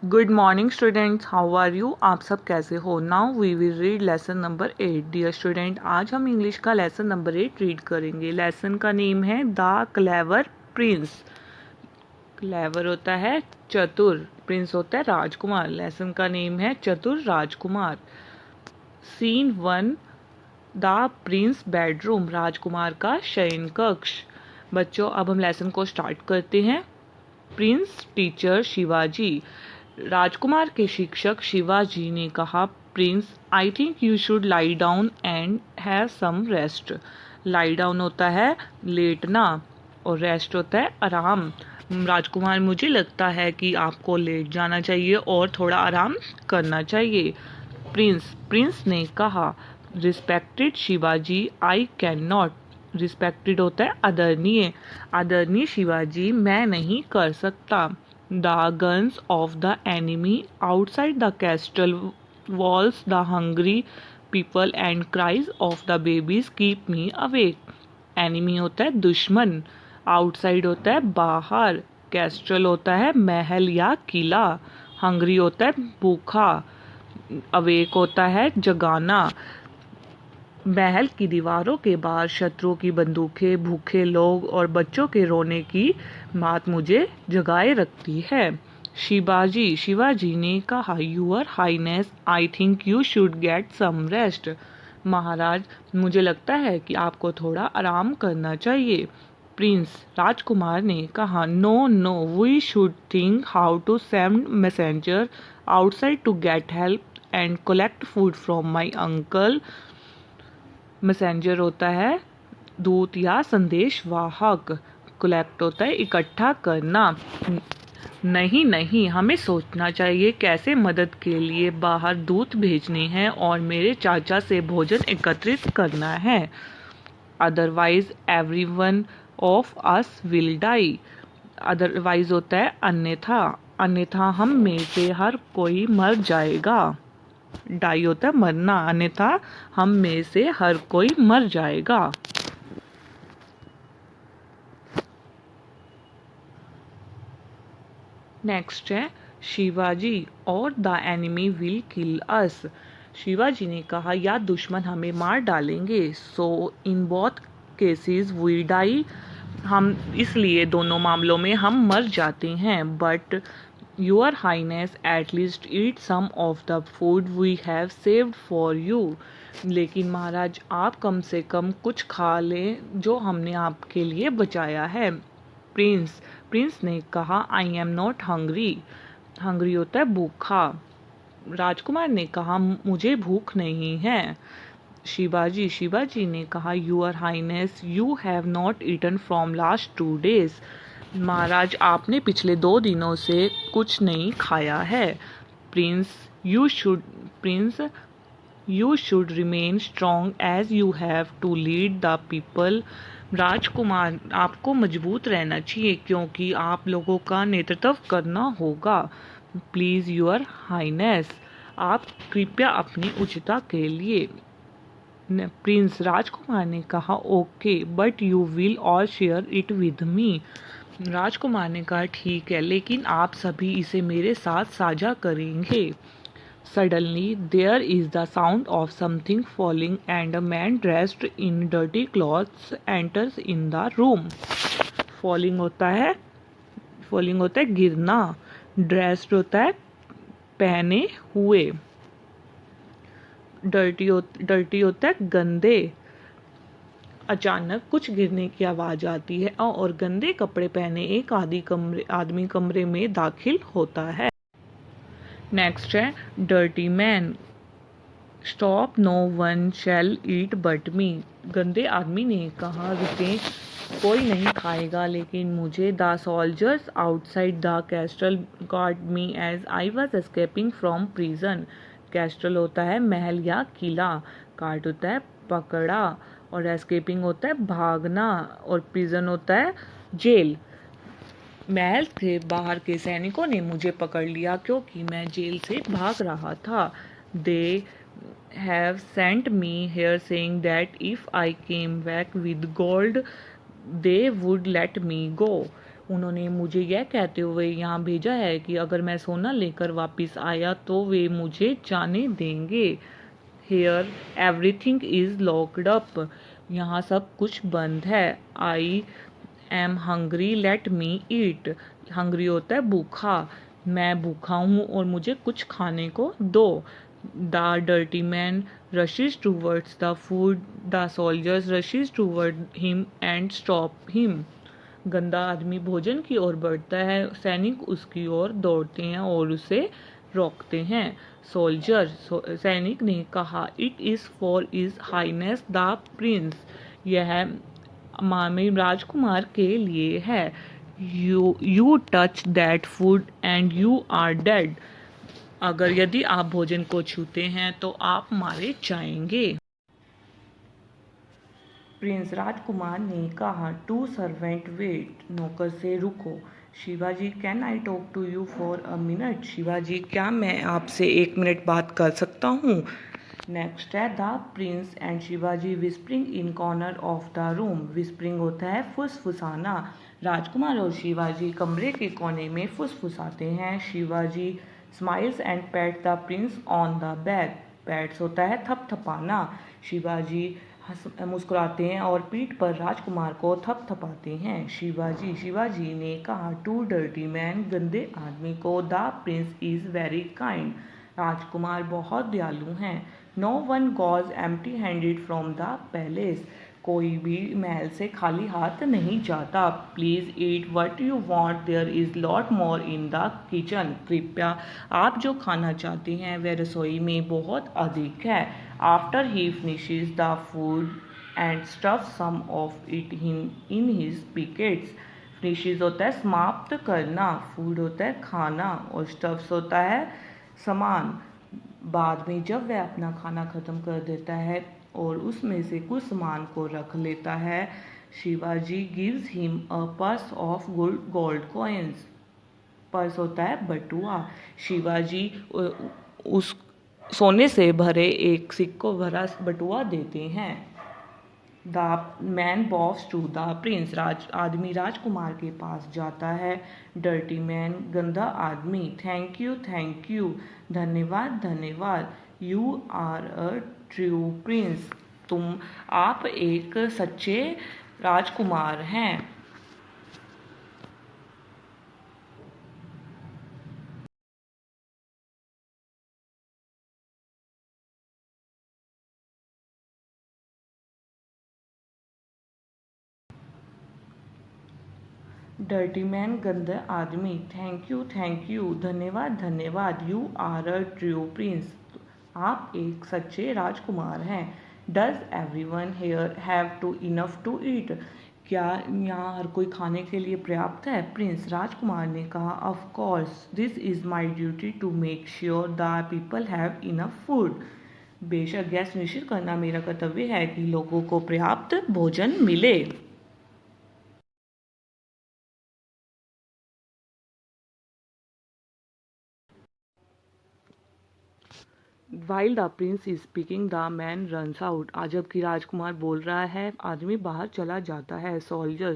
Good morning students, how are you? आप सब कैसे हो? Now we will read lesson number 8। Dear student, आज हम इंग्लिश का लेसन नंबर 8 रीड करेंगे। लेसन का नेम है द क्लेवर प्रिंस। क्लेवर होता है चतुर, प्रिंस होता है राजकुमार। लेसन का नेम है चतुर राजकुमार। सीन 1, द प्रिंस बेडरूम, राजकुमार का शयन कक्ष। बच्चों, अब हम लेसन को स्टार्ट करते हैं। प्रिंस टीचर शिवाजी, राजकुमार के शिक्षक शिवाजी ने कहा, prince I think you should lie down and have some rest. Lie down होता है लेटना और रेस्ट होता है आराम। राजकुमार, मुझे लगता है कि आपको लेट जाना चाहिए और थोड़ा आराम करना चाहिए। प्रिंस ने कहा, respected Shivaji I can not. Respected होता है आदरणीय। आदरणीय शिवाजी, मैं नहीं कर सकता। The guns of the enemy outside the castle walls, the hungry people and cries of the babies keep me awake. Enemy होता है दुश्मन, outside होता है बाहर, castle होता है महल या किला, hungry होता है भूखा, awake होता है जगाना। महल की दीवारों के बाहर शत्रुओं की बंदूकें, भूखे लोग और बच्चों के रोने की बात मुझे जगाए रखती है। शिवाजी ने कहा, your highness I think you should get some rest. महाराज, मुझे लगता है कि आपको थोड़ा आराम करना चाहिए। प्रिंस राजकुमार ने कहा, no we should think how to send messenger outside to get help and collect food from my uncle. Messenger होता है दूत या संदेश वाहक। कलेक्ट होता है इकट्ठा करना। नहीं, हमें सोचना चाहिए कैसे मदद के लिए बाहर दूत भेजने हैं और मेरे चाचा से भोजन एकत्रित करना है। Otherwise everyone of us will die. Otherwise होता है अन्यथा हम में से हर कोई मर जाएगा। डाई होता है मरना, अन्यथा हम में से हर कोई मर जाएगा। नेक्स्ट है शिवाजी, और the enemy will kill us. Shivaji ने कहा, या दुश्मन हमें मार डालेंगे। So in both cases we die. हम इसलिए दोनों मामलों में हम मर जाते हैं। But your highness at least eat some of the food we have saved for you. लेकिन महाराज, आप कम से कम कुछ खा लें जो हमने आपके लिए बचाया है। प्रिंस ने कहा, I am not hungry. Hungry होता है भूखा। राजकुमार ने कहा, मुझे भूख नहीं है। शिवाजी ने कहा, your highness you have not eaten from last 2 days। महाराज, आपने पिछले 2 दिनों से कुछ नहीं खाया है। Prince you should remain strong as you have to lead the people. राजकुमार, आपको मजबूत रहना चाहिए क्योंकि आप लोगों का नेतृत्व करना होगा। प्लीज योर हाइनेस, आप कृपया अपनी उचितता के लिए। प्रिंस राजकुमार ने कहा, okay but you will all share it with me. राजकुमार ने कहा, ठीक है, लेकिन आप सभी इसे मेरे साथ साझा करेंगे। Suddenly there is the sound of something falling and a man dressed in dirty clothes enters in the room. Falling होता है गिरना। Dressed होता है पहने हुए। Dirty होता है गंदे। अचानक कुछ गिरने की आवाज आती है और गंदे कपड़े पहने एक आदमी कमरे में दाखिल होता है। नेक्स्ट है dirty man, stop no one shall eat but me. गंदे आदमी ने कहा, रुकें, कोई नहीं खाएगा लेकिन मुझे। The soldiers outside the castle guard me as I was escaping from prison. Castle होता है महल या किला, गार्ड होता है पकड़ा और एस्केपिंग होता है भागना और प्रिजन होता है जेल। महल से बाहर के सैनिकों ने मुझे पकड़ लिया क्योंकि मैं जेल से भाग रहा था। They have sent me here saying that if I came back with gold they would let me go. उन्होंने मुझे यह कहते हुए यहाँ भेजा है कि अगर मैं सोना लेकर वापस आया तो वे मुझे जाने देंगे। Here everything is locked up. यहाँ सब कुछ बंद है। I am hungry, let me eat. Hungry होता है भूखा, मैं भूखा हूँ और मुझे कुछ खाने को दो। The dirty man rushes towards the food. The soldiers rushes toward him and stop him. गंदा आदमी भोजन की ओर बढ़ता है, सैनिक उसकी ओर दौड़ते हैं और उसे रोकते हैं। सोल्जर सैनिक ने कहा, it is for his highness the prince, यह मामी राजकुमार के लिए है। You touch that food and you are dead, अगर यदि आप भोजन को छूते हैं तो आप मारे जाएंगे। प्रिंस राजकुमार ने कहा, टू सर्वेंट वेट, नौकर से रुको। Shivaji, can I talk to you for a minute? Shivaji, क्या मैं आपसे 1 मिनट बात कर सकता हूँ? नेक्स्ट है the Prince and Shivaji whispering in corner of the room. Whispering होता है फुसफुसाना। राजकुमार और शिवाजी कमरे के कोने में फुसफुसाते हैं। Shivaji smiles and PAT the Prince on the back. Pets होता है थपथपाना। शिवाजी मुस्कुराते हैं और पीठ पर राजकुमार को थपथपाते हैं। शिवाजी ने कहा, टू डर्टी मैन, गंदे आदमी को, the prince is very kind, राजकुमार बहुत दयालु हैं। No one goes empty handed from the palace, कोई भी महल से खाली हाथ नहीं जाता। Please eat what you want, there is lot more in the kitchen, कृपया आप जो खाना चाहते हैं वह रसोई में बहुत अधिक है। After he finishes the food and stuff some of it in his pockets. Finishes होता है समाप्त करना, फूड होता है खाना और स्टफ्स होता है सामान। बाद में जब वह अपना खाना ख़त्म कर देता है और उसमें से कुछ सामान को रख लेता है, Shivaji gives him a purse of gold coins. Purse होता है बटुआ। शिवाजी उस सोने से भरे एक सिक्को भरा बटुआ देते हैं। The man bows to the prince, आदमी राजकुमार के पास जाता है। डर्टी मैन, गंदा आदमी, थैंक यू, धन्यवाद। You are a true prince, आप एक सच्चे राजकुमार हैं। डर्टी मैन, गंदा आदमी, थैंक यू, धन्यवाद। You are a true prince, आप एक सच्चे राजकुमार हैं। Does everyone here have to enough to eat, क्या यहाँ हर कोई खाने के लिए पर्याप्त है? प्रिंस राजकुमार ने कहा, of course, this is my duty to make sure the people have enough food, बेशक यह सुनिश्चित करना मेरा कर्तव्य है कि लोगों को पर्याप्त भोजन मिले। While the prince is speaking the man runs out, जबकि राजकुमार बोल रहा है आदमी बाहर चला जाता है। सोल्जर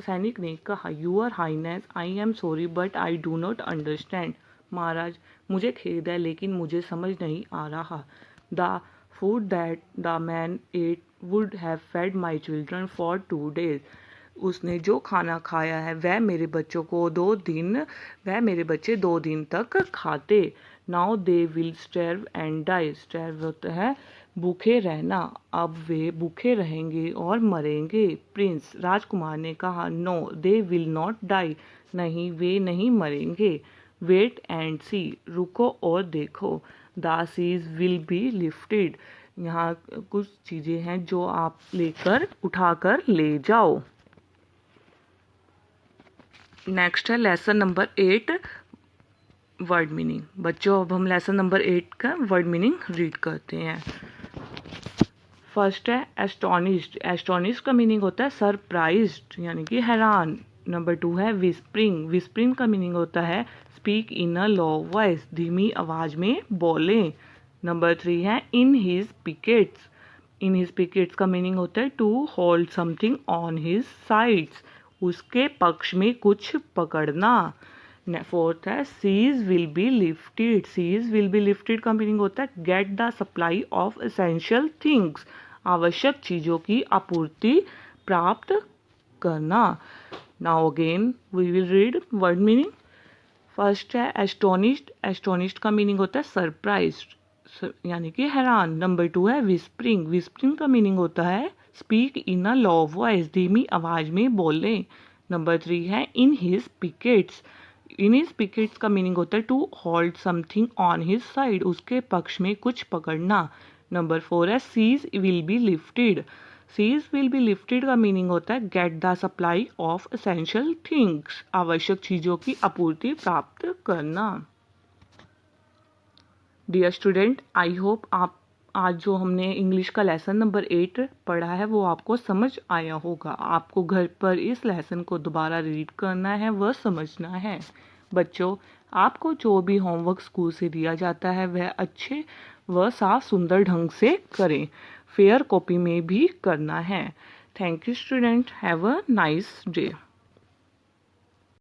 सैनिक ने कहा, your highness, I am sorry but I do not understand, महाराज मुझे खेद है लेकिन मुझे समझ नहीं आ रहा। The food that the man ate would have fed my children for 2 days, उसने जो खाना खाया है वह मेरे बच्चे 2 दिन तक खाते। Now they will starve and die, starve होता है भूखे रहना, अब वे भूखे रहेंगे और मरेंगे। प्रिंस राजकुमार ने कहा, no they will not die, नहीं वे नहीं मरेंगे। वेट एंड सी, रुको और देखो। The siege will be lifted, यहाँ कुछ चीज़ें हैं जो आप उठाकर ले जाओ। नेक्स्ट है लेसन नंबर 8, वर्ड मीनिंग। बच्चों अब हम लेसन नंबर 8 का वर्ड मीनिंग रीड करते हैं। फर्स्ट है एस्टोनिश्ड, एस्टोनिश्ड का मीनिंग होता है सरप्राइज्ड यानी कि हैरान। नंबर 2 है विस्परिंग, विस्परिंग का मीनिंग होता है speak in a low voice, धीमी आवाज में बोलें। नंबर 3 है in his pockets, in his pockets का मीनिंग होता है to hold something on his sides, उसके पक्ष में कुछ पकड़ना। फोर्थ है siege will be lifted. Siege will be lifted का मीनिंग होता है get the supply of essential things, आवश्यक चीजों की आपूर्ति प्राप्त करना। Now again we will read word meaning. First है एस्टोनिश्ड। एस्टोनिश्ड का मीनिंग होता है सरप्राइज्ड यानी कि हैरान। नंबर 2 है विस्परिंग। विस्परिंग का मीनिंग होता है speak in a low voice, धीमी आवाज में बोले। नंबर 3 है in his pockets. In his pockets का मीनिंग होता है to hold something on his side, उसके पक्ष में कुछ पकड़ना। नंबर 4 है siege will be lifted. Siege will be lifted का मीनिंग होता है get the supply of essential things, आवश्यक चीजों की आपूर्ति प्राप्त करना। डियर स्टूडेंट, आई होप आप आज जो हमने इंग्लिश का लेसन नंबर 8 पढ़ा है वो आपको समझ आया होगा। आपको घर पर इस लेसन को दोबारा रीड करना है, वह समझना है। बच्चों, आपको जो भी होमवर्क स्कूल से दिया जाता है वह अच्छे व साफ सुंदर ढंग से करें, फेयर कॉपी में भी करना है। Thank you student, have a nice day.